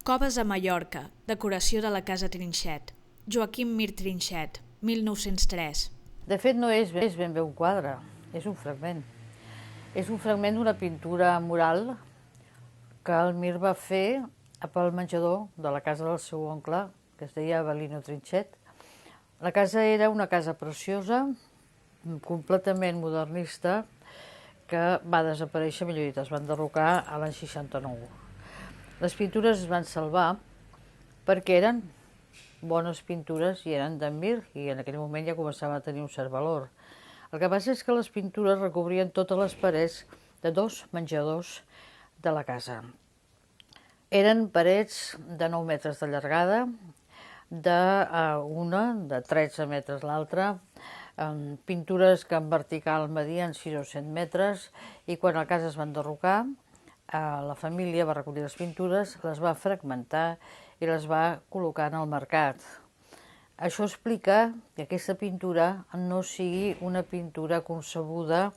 Coves a Mallorca, decoració de la Casa Trinxet. Joaquim Mir Trinxet, 1903. De fet, no és ben bé un quadre, és un fragment. És un fragment d'una pintura mural que el Mir va fer pel menjador de la casa del seu oncle, que es deia Avelino Trinxet. La casa era una casa preciosa, completament modernista, que va desaparèixer, millor dit, es va enderrocar a l'any 69. Les pintures es van salvar perquè eren bones pintures i eren d'en Mir, i en aquell moment ja començava a tenir un cert valor. El que passa és que les pintures recobrien totes les parets de dos menjadors de la casa. Eren parets de 9 metres de llargada, de 13 metres l'altra, pintures que en vertical medien 6 o 7 metres, i quan la casa es va enderrocar, la família va recollir les pintures, les va fragmentar i les va col·locar en el mercat. Això explica que aquesta pintura no sigui una pintura concebuda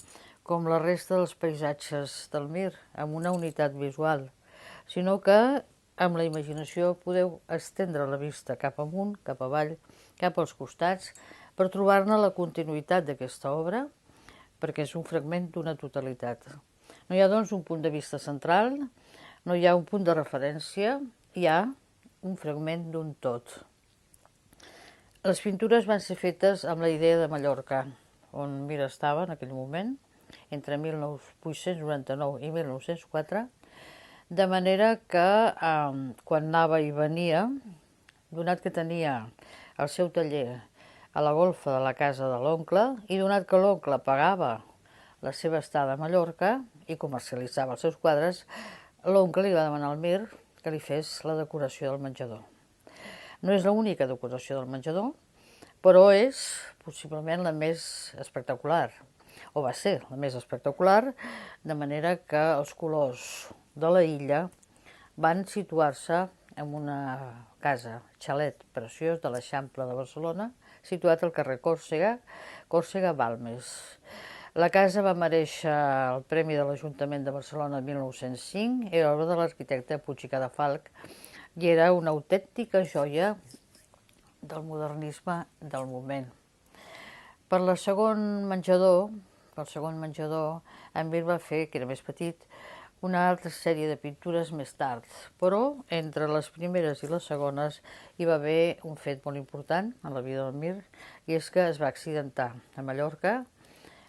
com la resta dels paisatges del Mir, amb una unitat visual, sinó que amb la imaginació podeu estendre la vista cap amunt, cap avall, cap als costats, per trobar-ne la continuïtat d'aquesta obra, perquè és un fragment d'una totalitat. No hi ha, doncs, un punt de vista central, no hi ha un punt de referència, hi ha un fragment d'un tot. Les pintures van ser fetes amb la idea de Mallorca, on Mir estava en aquell moment, entre 1899 i 1904, de manera que quan anava i venia, donat que tenia el seu taller a la golfa de la casa de l'oncle, i donat que l'oncle pagava la seva estada a Mallorca i comercialitzava els seus quadres, l'oncle li va demanar al Mir que li fes la decoració del menjador. No és l'única decoració del menjador, però és possiblement la més espectacular, o va ser la més espectacular, de manera que els colors de la illa van situar-se en una casa, xalet preciós de l'Eixample de Barcelona, situat al carrer Còrsega Balmes. La casa va merèixer el Premi de l'Ajuntament de Barcelona en 1905, era obra de l'arquitecte Puig i Cadafalch, i era una autèntica joia del modernisme del moment. Per el segon menjador, en Mir va fer, que era més petit, una altra sèrie de pintures més tard, però entre les primeres i les segones hi va haver un fet molt important en la vida del Mir, i és que es va accidentar a Mallorca,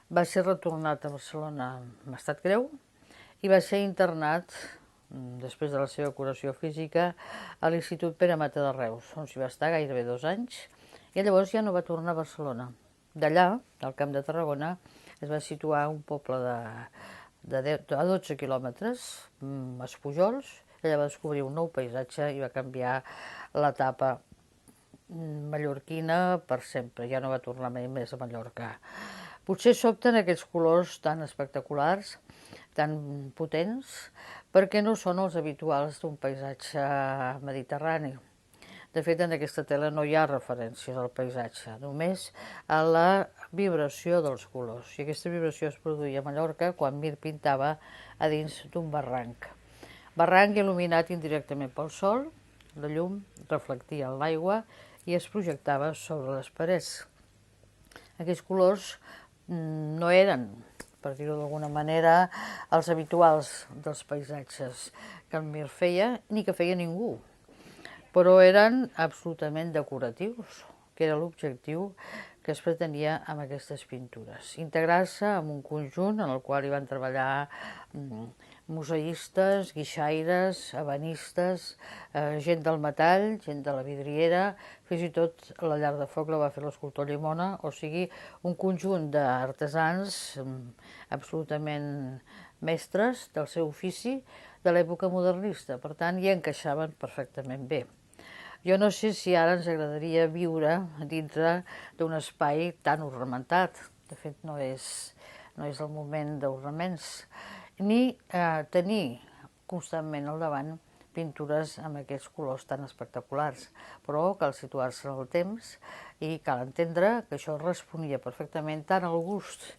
va ser retornat a Barcelona amb estat greu i va ser internat, després de la seva curació física, a l'Institut Pere Mata de Reus, on s'hi va estar gairebé 2 anys, i llavors ja no va tornar a Barcelona. D'allà, al Camp de Tarragona, es va situar un poble a 12 quilòmetres, a Espujols. Ella va descobrir un nou paisatge i va canviar l'etapa mallorquina per sempre, ja no va tornar mai més a Mallorca. Potser sobten aquests colors tan espectaculars, tan potents, perquè no són els habituals d'un paisatge mediterrani. De fet, en aquesta tela no hi ha referències al paisatge, només a la vibració dels colors. I aquesta vibració es produïa a Mallorca quan Mir pintava a dins d'un barranc. Barranc il·luminat indirectament pel sol, la llum reflectia en l'aigua i es projectava sobre les parets. Aquests colors no eren, per dir-ho d'alguna manera, els habituals dels paisatges que el Mir feia, ni que feia ningú, però eren absolutament decoratius, que era l'objectiu que es pretenia amb aquestes pintures. Integrar-se en un conjunt en el qual hi van treballar museistes, guixaires, ebenistes, gent del metall, gent de la vidriera, fins i tot la llar de foc la va fer l'escultor Llimona, o sigui, un conjunt d'artesans absolutament mestres del seu ofici de l'època modernista, per tant, hi encaixaven perfectament bé. Jo no sé si ara ens agradaria viure dintre d'un espai tan ornamentat, de fet no és el moment d'ornaments, ni tenir constantment al davant pintures amb aquests colors tan espectaculars, però cal situar-se en el temps i cal entendre que això responia perfectament tant al gust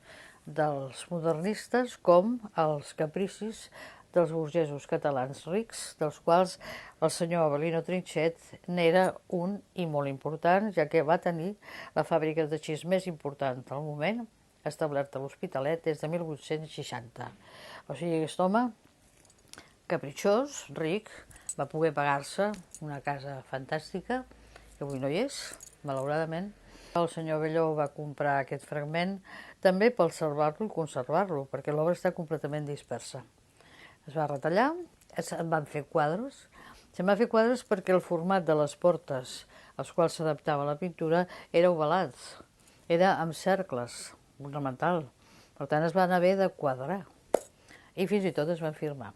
dels modernistes com als capricis dels burgesos catalans rics, dels quals el senyor Avelino Trinxet n'era un i molt important, ja que va tenir la fàbrica de xis més important del moment, establerta a l'Hospitalet des de 1860. O sigui, aquest home, capritxós, ric, va poder pagar-se una casa fantàstica, que avui no hi és, malauradament. El senyor Abelló va comprar aquest fragment també per salvar-lo i conservar-lo, perquè l'obra està completament dispersa. Es va retallar, se'n van fer quadres. Se'n van fer quadres perquè el format de les portes als quals s'adaptava la pintura era ovalat, era amb cercles, ornamental. Per tant, es van haver de quadrar i fins i tot es van firmar.